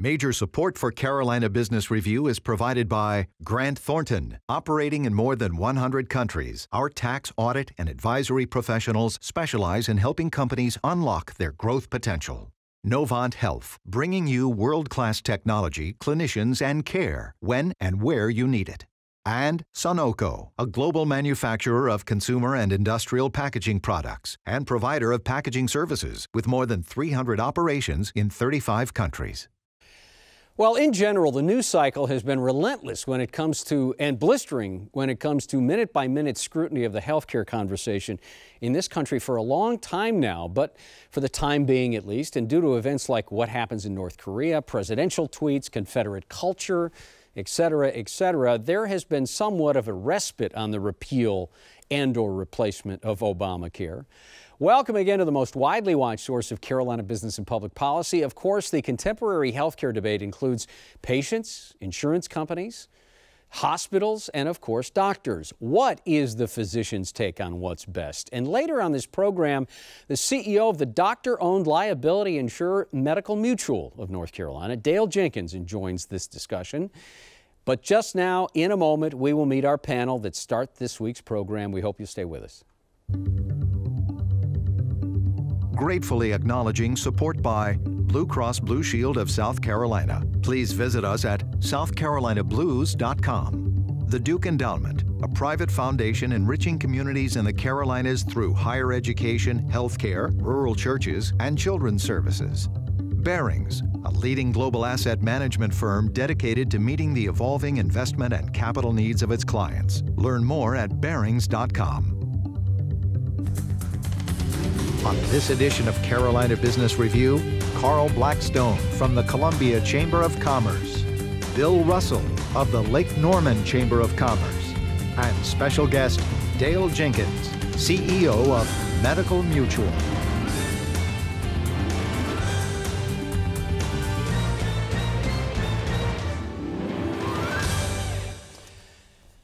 Major support for Carolina Business Review is provided by Grant Thornton. Operating in more than 100 countries, our tax, audit, and advisory professionals specialize in helping companies unlock their growth potential. Novant Health, bringing you world-class technology, clinicians, and care when and where you need it. And Sunoco, a global manufacturer of consumer and industrial packaging products and provider of packaging services with more than 300 operations in 35 countries. Well, in general, the news cycle has been relentless when it comes to, and blistering when it comes to minute-by-minute scrutiny of the healthcare conversation in this country for a long time now, but for the time being at least, and due to events like what happens in North Korea, presidential tweets, Confederate culture, et cetera, there has been somewhat of a respite on the repeal and/or replacement of Obamacare. Welcome again to the most widely watched source of Carolina business and public policy. Of course, the contemporary healthcare debate includes patients, insurance companies, hospitals, and of course, doctors. What is the physician's take on what's best? And later on this program, the CEO of the doctor-owned liability insurer Medical Mutual of North Carolina, Dale Jenkins, joins this discussion. But just now, in a moment, we will meet our panel that start this week's program. We hope you'll stay with us. Gratefully acknowledging support by Blue Cross Blue Shield of South Carolina. Please visit us at southcarolinablues.com. The Duke Endowment, a private foundation enriching communities in the Carolinas through higher education, healthcare, rural churches, and children's services. Barings, a leading global asset management firm dedicated to meeting the evolving investment and capital needs of its clients. Learn more at barings.com. On this edition of Carolina Business Review, Carl Blackstone from the Columbia Chamber of Commerce, Bill Russell of the Lake Norman Chamber of Commerce, and special guest Dale Jenkins, CEO of Medical Mutual.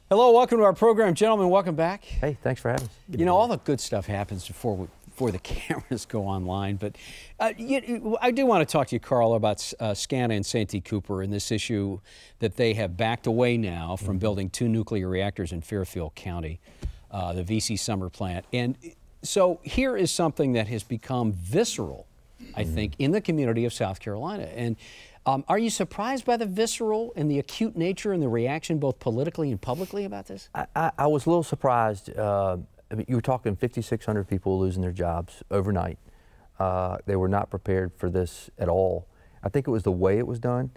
Hello, welcome to our program. Gentlemen, welcome back. Hey, thanks for having us. You know, all the good stuff happens before the cameras go online, but I do want to talk to you, Carl, about SCANA and Santee Cooper and this issue that they have backed away now from building 2 nuclear reactors in Fairfield County, the VC Summer plant. And so here is something that has become visceral, I think, in the community of South Carolina. And are you surprised by the visceral and the acute nature and the reaction both politically and publicly about this? I was a little surprised. I mean, you were talking 5,600 people losing their jobs overnight. They were not prepared for this at all. I think it was the way it was done.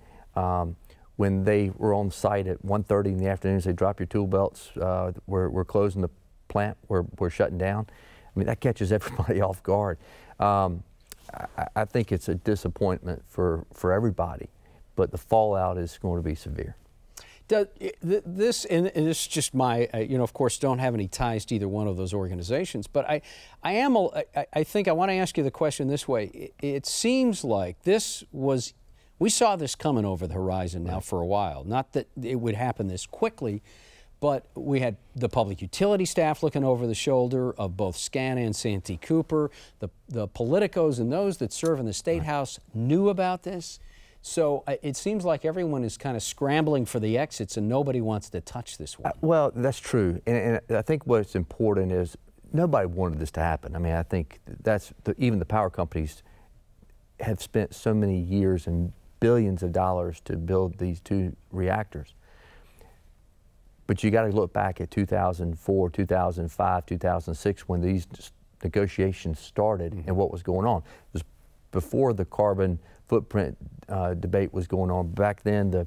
When they were on site at 1:30 in the afternoon, they drop your tool belts. We're closing the plant. We're shutting down. I mean, that catches everybody off guard. I think it's a disappointment for everybody, but the fallout is going to be severe. This is just my, of course, don't have any ties to either one of those organizations, but I think I want to ask you the question this way. It seems like we saw this coming over the horizon now for a while. Not that it would happen this quickly, but we had the public utility staff looking over the shoulder of both SCANA and Santee Cooper. The politicos and those that serve in the State House knew about this. So it seems like everyone is kind of scrambling for the exits and nobody wants to touch this one. Well, that's true. And I think what's important is nobody wanted this to happen. I mean, I think even the power companies have spent so many years and billions of dollars to build these 2 reactors. But you got to look back at 2004, 2005, 2006 when these negotiations started and what was going on. It was before the carbon footprint debate was going on. Back then, the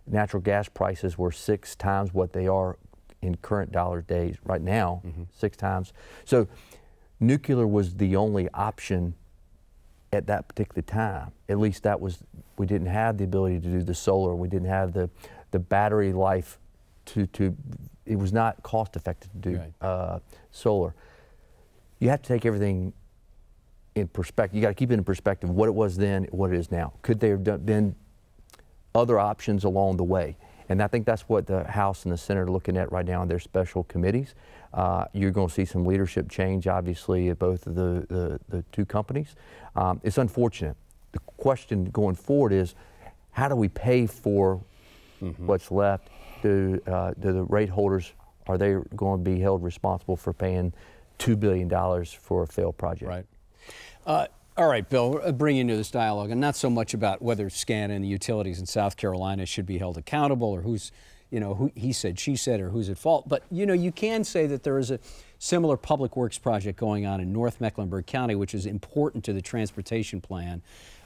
natural gas prices were 6 times what they are in current dollar days right now, 6 times. So nuclear was the only option at that particular time. At least we didn't have the ability to do the solar. We didn't have the battery life it was not cost effective to do solar. You have to take everything in perspective. You got to keep it in perspective, what it was then, what it is now. Could there have been other options along the way? And I think that's what the House and the Senate are looking at right now in their special committees. You're going to see some leadership change, obviously, at both of the 2 companies. It's unfortunate. The question going forward is, how do we pay for what's left? Do the rate holders, are they going to be held responsible for paying $2 billion for a failed project? Right. All right, Bill, I'll bring you into this dialogue, and not so much about whether SCANA and the utilities in South Carolina should be held accountable, or who's, who he said, she said, or who's at fault. But, you can say that there is a similar public works project going on in North Mecklenburg County, which is important to the transportation plan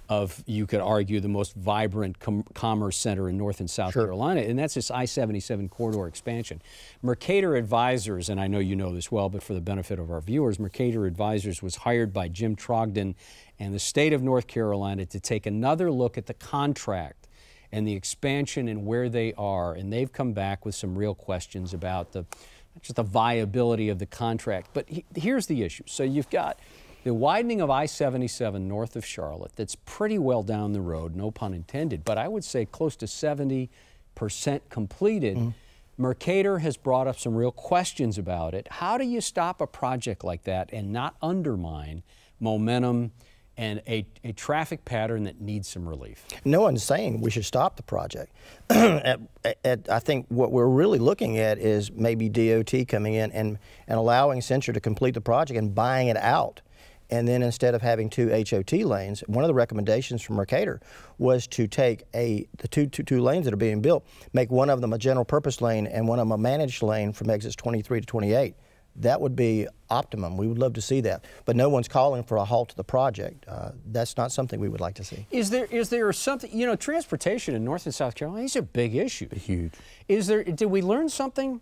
of, you could argue, the most vibrant commerce center in North and South Carolina, and that's this I77 Corridor Expansion. Mercator Advisors, and I know you know this well, but for the benefit of our viewers, Mercator Advisors was hired by Jim Trogdon and the state of North Carolina to take another look at the contract and the expansion and where they are, and they've come back with some real questions about not just the viability of the contract, but here's the issue. So you've got the widening of I-77 north of Charlotte, that's pretty well down the road, no pun intended, but I would say close to 70% completed. Mercator has brought up some real questions about it. How do you stop a project like that and not undermine momentum and a traffic pattern that needs some relief? No one's saying we should stop the project. I think what we're really looking at is maybe DOT coming in and allowing Accenture to complete the project and buying it out. And then instead of having 2 HOT lanes, one of the recommendations from Mercator was to take the two lanes that are being built, make one of them a general purpose lane and one of them a managed lane from exits 23 to 28. That would be optimum. We would love to see that. But no one's calling for a halt to the project. That's not something we would like to see. Is there something, transportation in North and South Carolina is a big issue. Huge. Did we learn something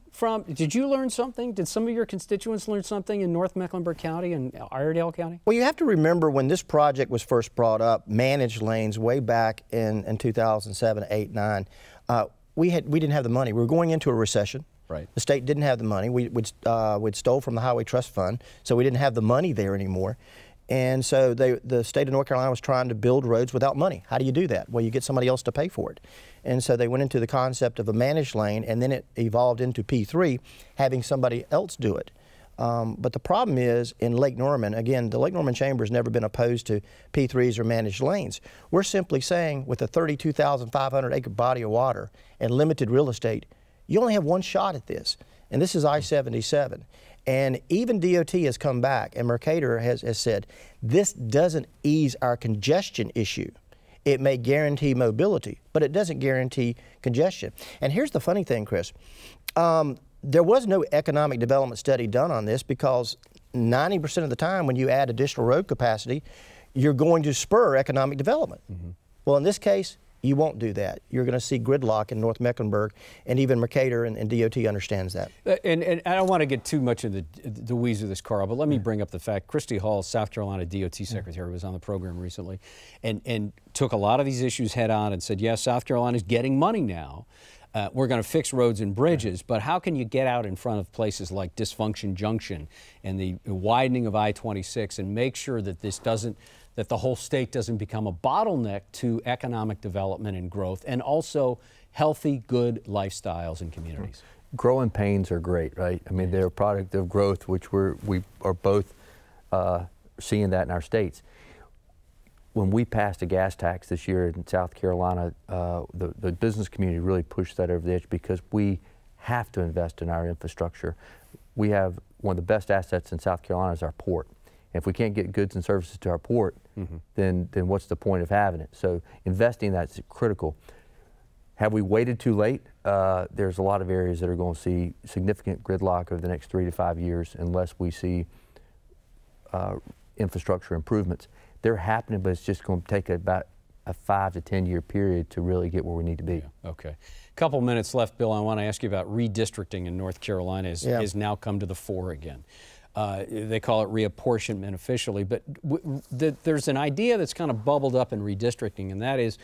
did you learn something? Did some of your constituents learn something in North Mecklenburg County and Iredell County? Well, you have to remember when this project was first brought up, managed lanes way back in 2007, 8, 9, we didn't have the money. We were going into a recession. Right. The state didn't have the money. We'd stole from the Highway Trust Fund, so we didn't have the money there anymore. And so the state of North Carolina was trying to build roads without money. How do you do that? Well, you get somebody else to pay for it. And so they went into the concept of a managed lane, and then it evolved into P3, having somebody else do it. But the problem is in Lake Norman, again, the Lake Norman Chamber has never been opposed to P3s or managed lanes. We're simply saying with a 32,500 acre body of water and limited real estate, you only have one shot at this, and this is I-77. And even DOT has come back, and Mercator has said, this doesn't ease our congestion issue. It may guarantee mobility, but it doesn't guarantee congestion. And here's the funny thing, Chris. There was no economic development study done on this because 90% of the time when you add additional road capacity, you're going to spur economic development. Well, in this case, you won't do that. You're going to see gridlock in North Mecklenburg, and even Mercator and DOT understands that. And I don't want to get too much into the weeds of this, Carl, but let me bring up the fact Christy Hall, South Carolina DOT Secretary, was on the program recently and took a lot of these issues head on and said, yes, South Carolina's getting money now. We're going to fix roads and bridges, but how can you get out in front of places like Dysfunction Junction and the widening of I-26 and make sure that that the whole state doesn't become a bottleneck to economic development and growth, and also healthy, good lifestyles and communities? Growing pains are great, right? I mean, they're a product of growth, which we are both seeing that in our states. When we passed a gas tax this year in South Carolina, the business community really pushed that over the edge because we have to invest in our infrastructure. We have one of the best assets in South Carolina is our port. If we can't get goods and services to our port, then what's the point of having it? So investing in that's critical. Have we waited too late? There's a lot of areas that are going to see significant gridlock over the next 3 to 5 years unless we see infrastructure improvements. They're happening, but it's just going to take about a 5 to 10 year period to really get where we need to be. Yeah, okay. A couple minutes left, Bill. I want to ask you about redistricting in North Carolina has now come to the fore again. They call it reapportionment officially, but there's an idea that's kind of bubbled up in redistricting, and that is,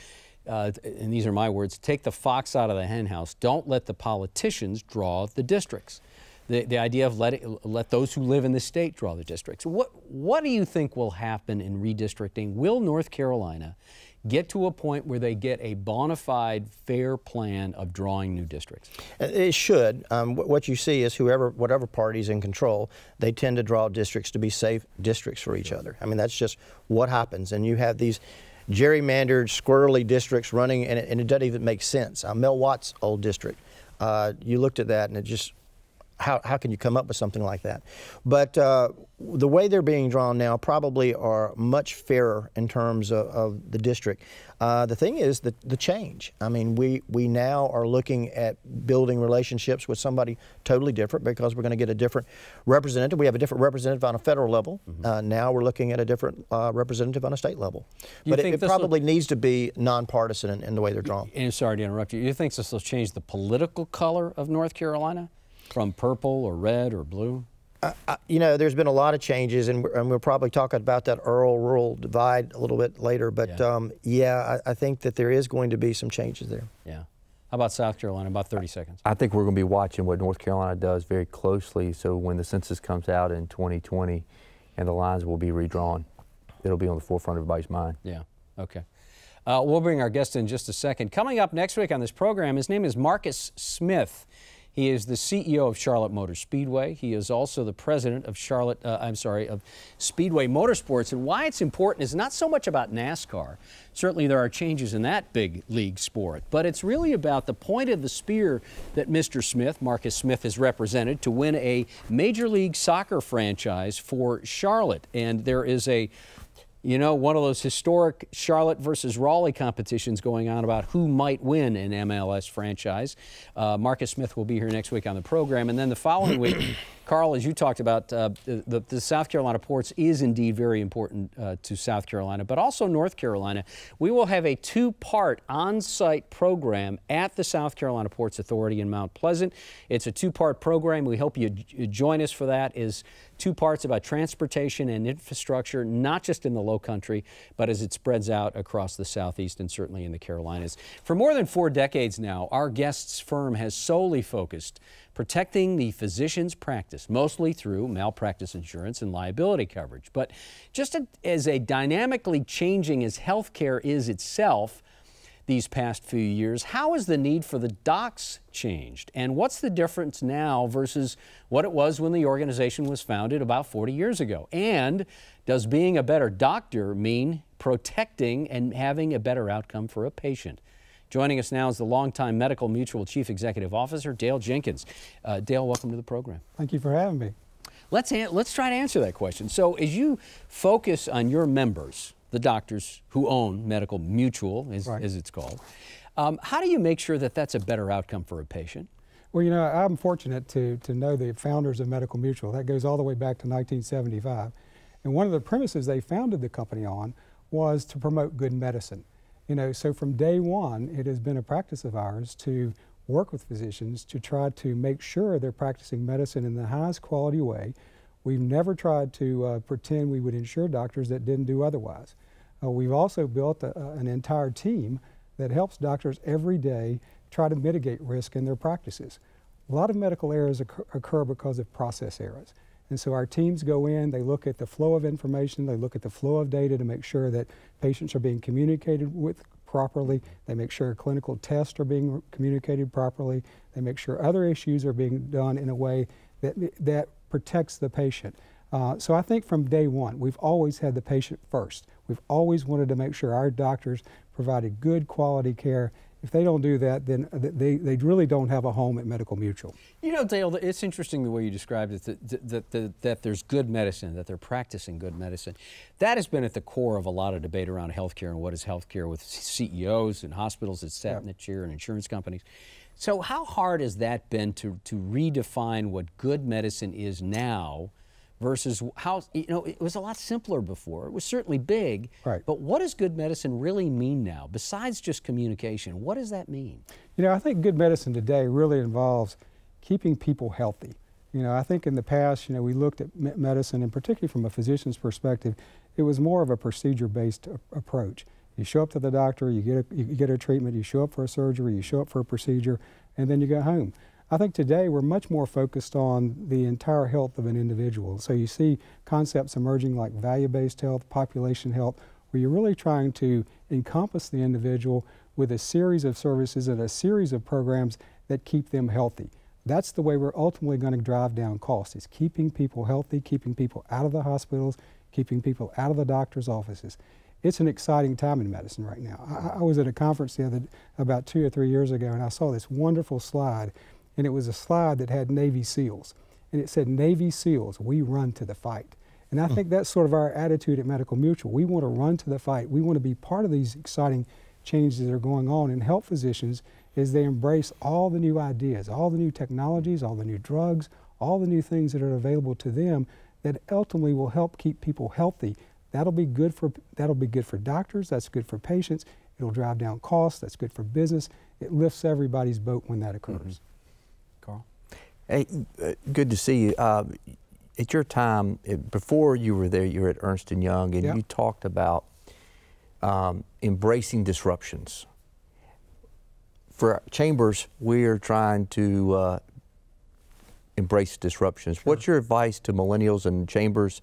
and these are my words, take the fox out of the hen house. Don't let the politicians draw the districts. The idea of let those who live in the state draw the districts. What do you think will happen in redistricting? Will North Carolina get to a point where they get a bona fide, fair plan of drawing new districts? It should. What you see is whatever party's in control, they tend to draw districts to be safe districts for each other. I mean, that's just what happens. And you have these, gerrymandered, squirrely districts running, and it doesn't even make sense. Mel Watt's old district, you looked at that and it just, how can you come up with something like that? But the way they're being drawn now probably are much fairer in terms of the district. The thing is the change. I mean, we now are looking at building relationships with somebody totally different because we're going to get a different representative. We have a different representative on a federal level. Now we're looking at a different representative on a state level. But it probably needs to be nonpartisan in the way they're drawn. And sorry to interrupt you. You think this will change the political color of North Carolina from purple or red or blue? You know, there's been a lot of changes, and we'll probably talk about that rural divide a little bit later. But yeah, I think that there is going to be some changes there. Yeah. How about South Carolina? About 30 seconds. I think we're going to be watching what North Carolina does very closely. So when the census comes out in 2020, and the lines will be redrawn, it'll be on the forefront of everybody's mind. Yeah. Okay. We'll bring our guest in just a second. Coming up next week on this program, his name is Marcus Smith. He is the CEO of Charlotte Motor Speedway. He is also the president of of Speedway Motorsports. And why it's important is not so much about NASCAR. Certainly there are changes in that big league sport, but it's really about the point of the spear that Mr. Smith, Marcus Smith, has represented to win a Major League Soccer franchise for Charlotte. And there is one of those historic Charlotte versus Raleigh competitions going on about who might win an MLS franchise. Marcus Smith will be here next week on the program. And then the following week, Carl, as you talked about, the South Carolina ports is indeed very important to South Carolina, but also North Carolina. We will have a two-part on-site program at the South Carolina Ports Authority in Mount Pleasant. It's a two-part program. We hope you join us for that. Is two parts about transportation and infrastructure, not just in the Low Country, but as it spreads out across the Southeast and certainly in the Carolinas. For more than 4 decades now, our guest's firm has solely focused protecting the physician's practice, mostly through malpractice insurance and liability coverage. But just as dynamically changing as healthcare is itself these past few years, how has the need for the docs changed? And what's the difference now versus what it was when the organization was founded about 40 years ago? And does being a better doctor mean protecting and having a better outcome for a patient? Joining us now is the longtime Medical Mutual Chief Executive Officer, Dale Jenkins. Dale, welcome to the program. Thank you for having me. Let's try to answer that question. So as you focus on your members, the doctors who own Medical Mutual, as it's called, how do you make sure that that's a better outcome for a patient? Well, you know, I'm fortunate to know the founders of Medical Mutual. That goes all the way back to 1975. And one of the premises they founded the company on was to promote good medicine. You know, so from day one, it has been a practice of ours to work with physicians to try to make sure they're practicing medicine in the highest quality way. We've never tried to pretend we would insure doctors that didn't do otherwise. We've also built an entire team that helps doctors every day try to mitigate risk in their practices. A lot of medical errors occur because of process errors. And so our teams go in, they look at the flow of information, they look at the flow of data to make sure that patients are being communicated with properly, they make sure clinical tests are being communicated properly, they make sure other issues are being done in a way that protects the patient. So I think from day one, we've always had the patient first. We've always wanted to make sure our doctors provided good quality care. If they don't do that, then they really don't have a home at Medical Mutual. You know, Dale, it's interesting the way you described it, that there's good medicine, that they're practicing good medicine. That has been at the core of a lot of debate around healthcare and what is healthcare with CEOs and hospitals that sat in the chair and insurance companies. So how hard has that been to redefine what good medicine is now versus how, you know, it was a lot simpler before. It was certainly big, but what does good medicine really mean now? Besides just communication, what does that mean? You know, I think good medicine today really involves keeping people healthy. You know, I think in the past, you know, we looked at medicine, and particularly from a physician's perspective, it was more of a procedure-based approach. You show up to the doctor, you get a treatment, you show up for a surgery, you show up for a procedure, and then you go home. I think today we're much more focused on the entire health of an individual. So you see concepts emerging like value-based health, population health, where you're really trying to encompass the individual with a series of services and a series of programs that keep them healthy. That's the way we're ultimately going to drive down costs, is keeping people healthy, keeping people out of the hospitals, keeping people out of the doctor's offices. it's an exciting time in medicine right now. I was at a conference about 2 or 3 years ago, and I saw this wonderful slide, and it was a slide that had Navy SEALs. And it said, Navy SEALs, we run to the fight. And I think that's sort of our attitude at Medical Mutual. We want to run to the fight. We want to be part of these exciting changes that are going on and help physicians as they embrace all the new ideas, all the new technologies, all the new drugs, all the new things that are available to them that ultimately will help keep people healthy. That'll be good for doctors, that's good for patients, it'll drive down costs, that's good for business. It lifts everybody's boat when that occurs. Carl? Hey, good to see you. At your time, before you were there, you were at Ernst & Young, and you talked about embracing disruptions. For Chambers, we're trying to embrace disruptions. Sure. What's your advice to millennials and Chambers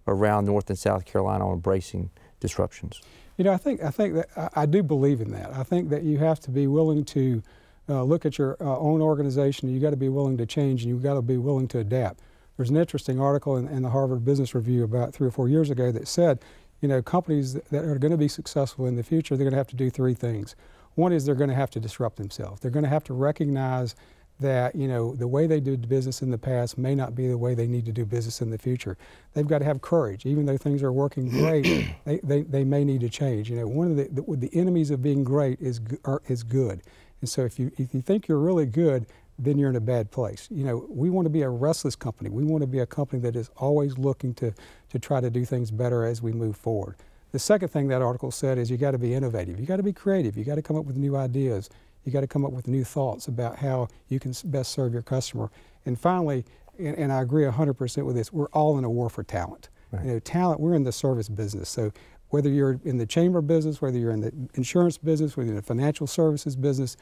around North and South Carolina on embracing disruptions? You know, I think that I do believe in that. I think that you have to be willing to look at your own organization. You got to be willing to change, and you've got to be willing to adapt. There's an interesting article in the Harvard Business Review about 3 or 4 years ago that said, you know, companies that are going to be successful in the future, they're going to have to do 3 things. One is they're going to have to disrupt themselves. They're going to have to recognize that, you know, the way they did business in the past may not be the way they need to do business in the future. They've got to have courage. Even though things are working great, they may need to change. You know, one of the enemies of being great is good. And so if you think you're really good, then you're in a bad place. You know, we want to be a restless company. We want to be a company that is always looking to try to do things better as we move forward. The second thing that article said is you got to be innovative. You got to be creative. You got to come up with new ideas. You got to come up with new thoughts about how you can best serve your customer. And finally, and I agree 100% with this, we're all in a war for talent. Right. You know, talent, we're in the service business. So whether you're in the chamber business, whether you're in the insurance business, whether you're in the financial services business,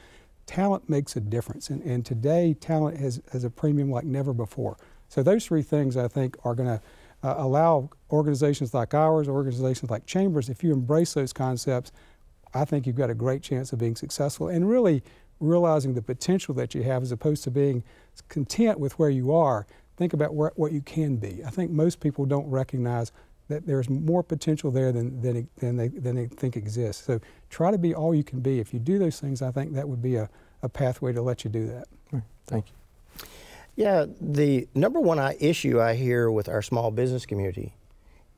talent makes a difference. And today, talent has a premium like never before. So those 3 things, I think, are going to allow organizations like ours, organizations like Chambers, if you embrace those concepts, I think you've got a great chance of being successful and really realizing the potential that you have as opposed to being content with where you are. Think about what you can be. I think most people don't recognize that there's more potential there than they think exists. So try to be all you can be. If you do those things, I think that would be a pathway to let you do that. Thank you. Yeah, the number one issue I hear with our small business community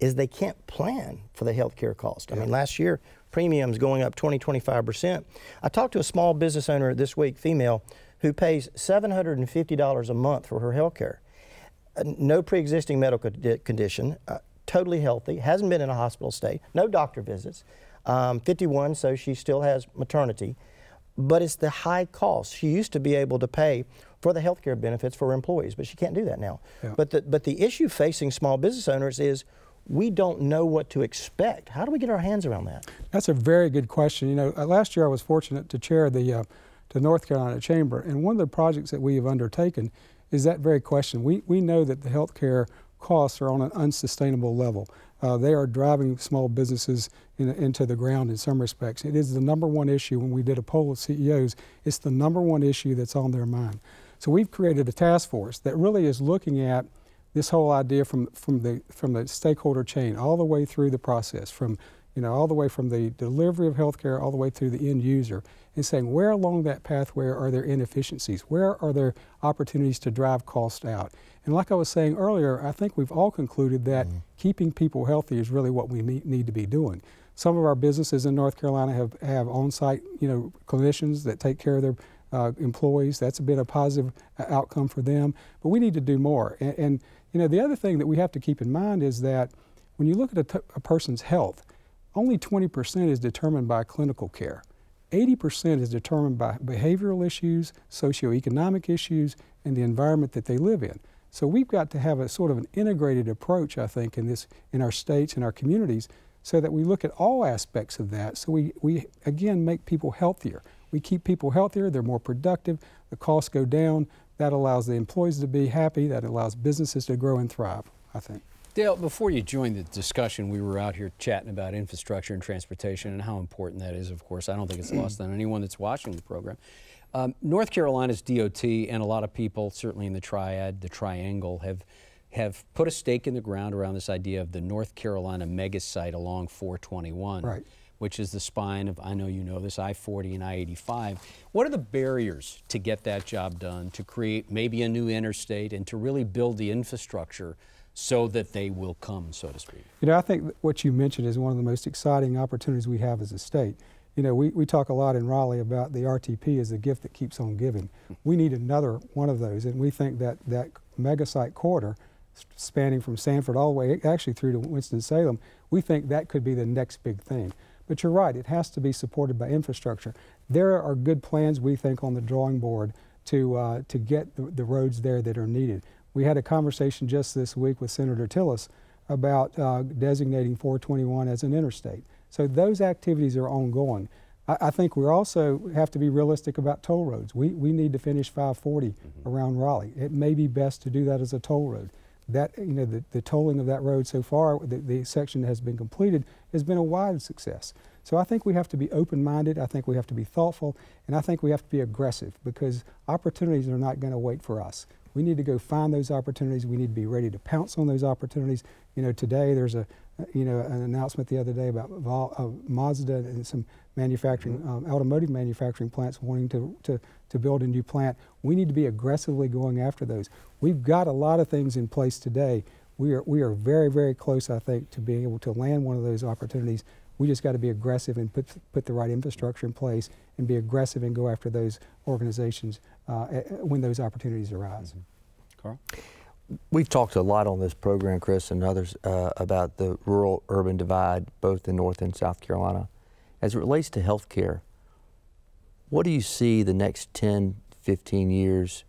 is they can't plan for the healthcare cost. I mean, last year, premiums going up 20–25%. I talked to a small business owner this week, female, who pays $750 a month for her healthcare. No pre-existing medical condition, totally healthy, hasn't been in a hospital stay, no doctor visits, 51, so she still has maternity, but it's the high cost. She used to be able to pay for the health care benefits for her employees, but she can't do that now. Yeah. But the issue facing small business owners is we don't know what to expect. How do we get our hands around that? That's a very good question. You know, last year I was fortunate to chair the North Carolina Chamber, and one of the projects that we have undertaken is that very question. We know that the health care costs are on an unsustainable level. They are driving small businesses into the ground in some respects. It is the #1 issue. When we did a poll of CEOs, it's the #1 issue that's on their mind. So we've created a task force that really is looking at this whole idea from the stakeholder chain all the way through the process, all the way from the delivery of healthcare all the way through the end user, and saying where along that pathway are there inefficiencies, where are there opportunities to drive cost out. And like I was saying earlier, I think we've all concluded that keeping people healthy is really what we need to be doing. Some of our businesses in North Carolina have on-site clinicians that take care of their employees. That's been a positive outcome for them, but we need to do more. And the other thing that we have to keep in mind is that when you look at a person's health, only 20% is determined by clinical care. 80% is determined by behavioral issues, socioeconomic issues, and the environment that they live in. So we've got to have a sort of an integrated approach, I think, in our states and our communities, so that we look at all aspects of that. So we again make people healthier. We keep people healthier, they're more productive, the costs go down, that allows the employees to be happy, that allows businesses to grow and thrive, I think. Dale, before you joined the discussion, we were out here chatting about infrastructure and transportation and how important that is, of course. I don't think it's lost on anyone that's watching the program. North Carolina's DOT and a lot of people, certainly in the triad, the triangle, have have put a stake in the ground around this idea of the North Carolina megasite along 421, Right. which is the spine of, I know you know this, I-40 and I-85. What are the barriers to get that job done, to create maybe a new interstate and to really build the infrastructure so that they will come, so to speak? You know, I think what you mentioned is one of the most exciting opportunities we have as a state. You know, we talk a lot in Raleigh about the RTP as the gift that keeps on giving. We need another one of those, and we think that that Megasite Corridor, spanning from Sanford all the way actually through to Winston-Salem, we think that could be the next big thing. But you're right, it has to be supported by infrastructure. There are good plans, we think, on the drawing board to get the roads there that are needed. We had a conversation just this week with Senator Tillis about designating 421 as an interstate. So those activities are ongoing. I think we also have to be realistic about toll roads. We need to finish 540 around Raleigh. It may be best to do that as a toll road. That, you know, the tolling of that road so far, the section that has been completed, has been a wide success. So I think we have to be open-minded, I think we have to be thoughtful, and I think we have to be aggressive, because opportunities are not going to wait for us. We need to go find those opportunities. We need to be ready to pounce on those opportunities. You know, today there's an announcement the other day about Mazda and some manufacturing, automotive manufacturing plants wanting to build a new plant. We need to be aggressively going after those. We've got a lot of things in place today. We are very, very close, I think, to being able to land one of those opportunities. We just got to be aggressive and put the right infrastructure in place and be aggressive and go after those organizations when those opportunities arise. Carl? We've talked a lot on this program, Chris, and others, about the rural-urban divide, both in North and South Carolina. As it relates to health care, what do you see the next 10, 15 years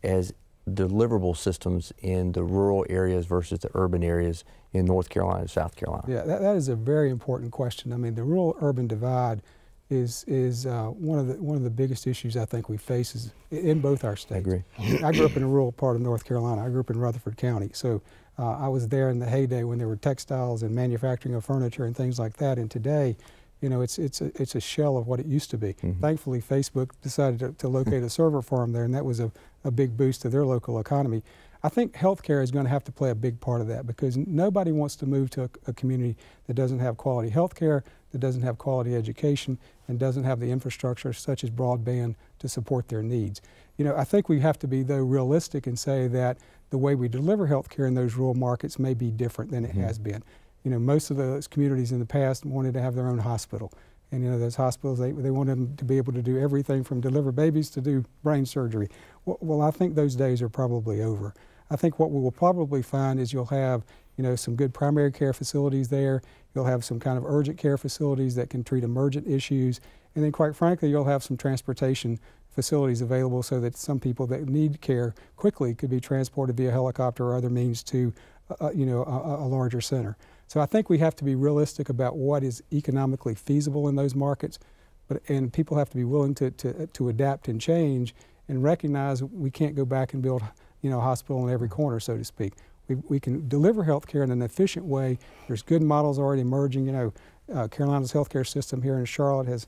as deliverable systems in the rural areas versus the urban areas in North Carolina and South Carolina? Yeah, that is a very important question. I mean, the rural-urban divide is one of the biggest issues I think we face in both our states. I agree. I grew up in a rural part of North Carolina. I grew up in Rutherford County, so I was there in the heyday when there were textiles and manufacturing of furniture and things like that. And today, you know, it's a shell of what it used to be. Thankfully, Facebook decided to locate a server farm there, and that was a big boost to their local economy. I think healthcare is going to have to play a big part of that, because nobody wants to move to a community that doesn't have quality healthcare, that doesn't have quality education, and doesn't have the infrastructure such as broadband to support their needs. You know, I think we have to be, though, realistic and say that the way we deliver healthcare in those rural markets may be different than it has been. You know, most of those communities in the past wanted to have their own hospital. And, you know, those hospitals, they wanted them to be able to do everything from deliver babies to do brain surgery. Well, I think those days are probably over. I think what we will probably find is you'll have, you know, some good primary care facilities there. You'll have some kind of urgent care facilities that can treat emergent issues. And then, quite frankly, you'll have some transportation facilities available so that some people that need care quickly could be transported via helicopter or other means to, you know, a larger center. So I think we have to be realistic about what is economically feasible in those markets, and people have to be willing to adapt and change and recognize we can't go back and build, you know, a hospital in every corner, so to speak. We can deliver health care in an efficient way. There's good models already emerging. You know, Carolina's healthcare system here in Charlotte has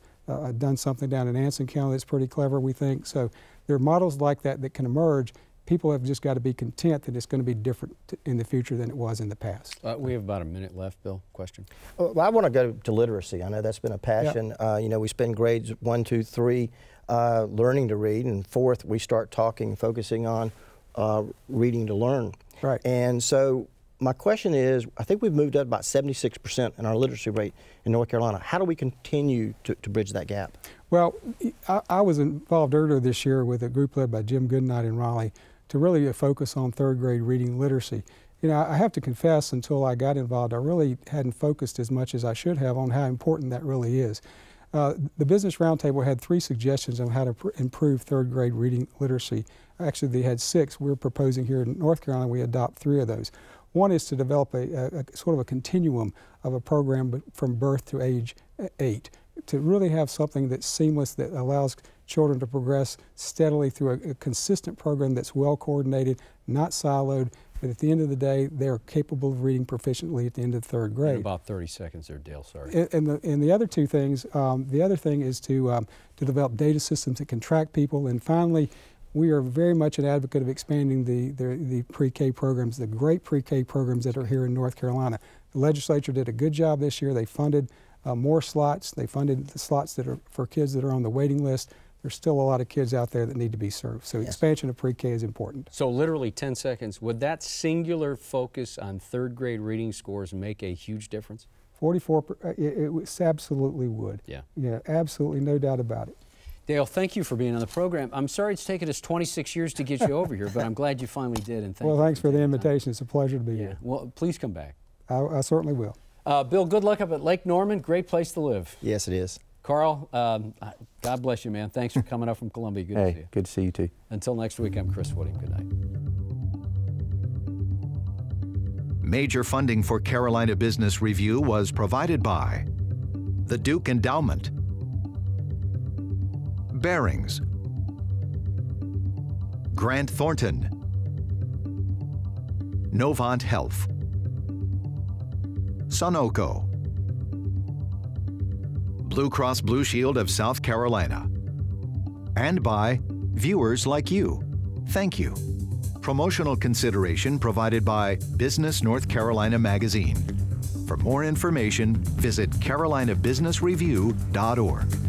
done something down in Anson County that's pretty clever, we think. So there are models like that that can emerge. People have just got to be content that it's going to be different in the future than it was in the past. We have about a minute left, Bill. Question? Well, I want to go to literacy. I know that's been a passion. Yep. You know, we spend grades 1, 2, 3 learning to read, and 4th we start focusing on reading to learn. Right. And so my question is, I think we've moved up about 76% in our literacy rate in North Carolina. How do we continue to bridge that gap? Well, I was involved earlier this year with a group led by Jim Goodnight in Raleigh to really focus on 3rd grade reading literacy. You know, I have to confess, until I got involved, I really hadn't focused as much as I should have on how important that really is. The Business Roundtable had 3 suggestions on how to improve 3rd grade reading literacy. Actually, they had 6. We're proposing here in North Carolina we adopt 3 of those. One is to develop a sort of a continuum of a program from birth to age 8, to really have something that's seamless, that allows children to progress steadily through a consistent program that's well coordinated, not siloed, but at the end of the day, they're capable of reading proficiently at the end of 3rd grade. In about 30 seconds there, Dale, sorry. And the other 2 things, the other thing is to develop data systems that can track people, and finally, we are very much an advocate of expanding the pre-K programs, the great pre-K programs that are here in North Carolina. The legislature did a good job this year. They funded more slots. They funded the slots that are for kids that are on the waiting list. There's still a lot of kids out there that need to be served. So expansion of pre-K is important. So literally 10 seconds, would that singular focus on third grade reading scores make a huge difference? 44, it absolutely would. Yeah. Yeah, absolutely, no doubt about it. Dale, thank you for being on the program. I'm sorry it's taken us 26 years to get you over here, but I'm glad you finally did. And well, thanks for the invitation. It's a pleasure to be here. Well, please come back. I certainly will. Bill, good luck up at Lake Norman. Great place to live. Yes, it is. Carl, God bless you, man. Thanks for coming up from Columbia. Good to see you. Good to see you too. Until next week, I'm Chris Wooding. Good night. Major funding for Carolina Business Review was provided by the Duke Endowment, Barings, Grant Thornton, Novant Health, Sunoco, Blue Cross Blue Shield of South Carolina, and by viewers like you. Thank you. Promotional consideration provided by Business North Carolina Magazine. For more information, visit carolinabusinessreview.org.